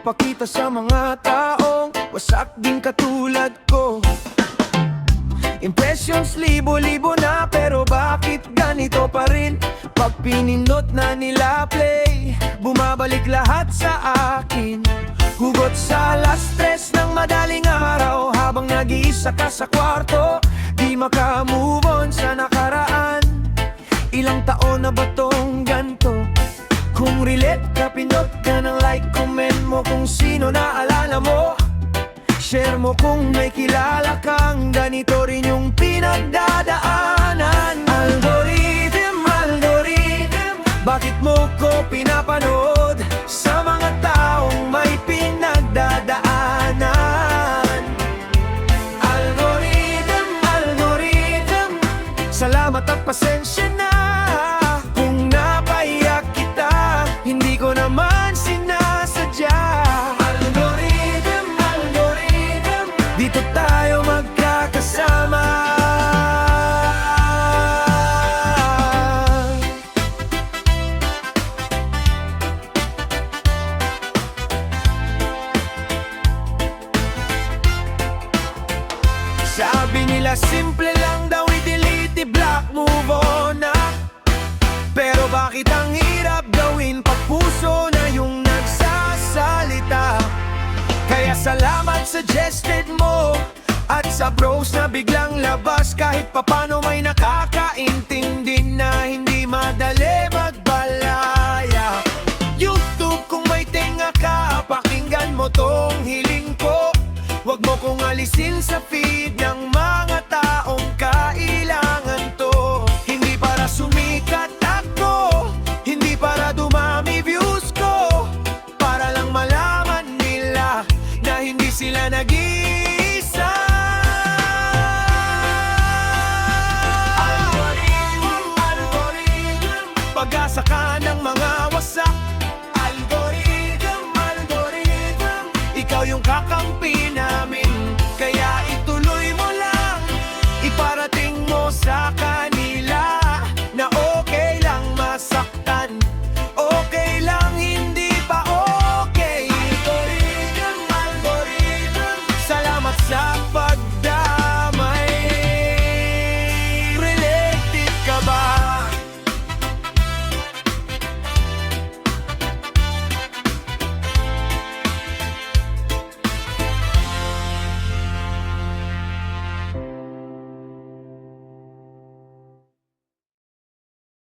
ipakita sa mga taong wasak din katulad ko. Impressions libo-libo na, pero bakit ganito pa rin? Pag pinindot na nila play, bumabalik lahat sa akin. Hugot sa alas 3 ng madaling araw, habang nag-iisa ka sa kwarto, di maka-move on sa nakaraan. Ilang taon na ba tong ganto? Kung relate ka, pindot ka ng like, comment mo kung sino naalala mo. Share mo kung may kilala kang ganito rin yung pinagdadaanan. Algorithm, algorithm, bakit mo ko pinapanood sa mga taong may pinagdadaanan? Algorithm, algorithm, salamat at pasensya na kung napaiyak kita, hindi ko naman sinasadya. Dito tayo magkakasama. Sabi nila simple lang daw i-delete, i-block, move on na. Pero bakit ang hirap gawin pag puso na yung nagsasalita? Kaya salamat suggested mo, at sa bros na biglang labas, kahit papano may nakakaintindi na hindi madali magbalaya. YouTube, kung may tenga ka, pakinggan mo tong hiling ko. Huwag mo kong alisin sa feed ng mga taong kailangan to. Hindi para sumikat ako, hindi para dumami views ko, para lang malaman nila na hindi sila nag-iisa. Algorithm, algorithm, pag-asa ka ng mga wasak. Algorithm, algorithm, ikaw yung kakampi namin. Kaya ituloy mo lang, iparating mo sa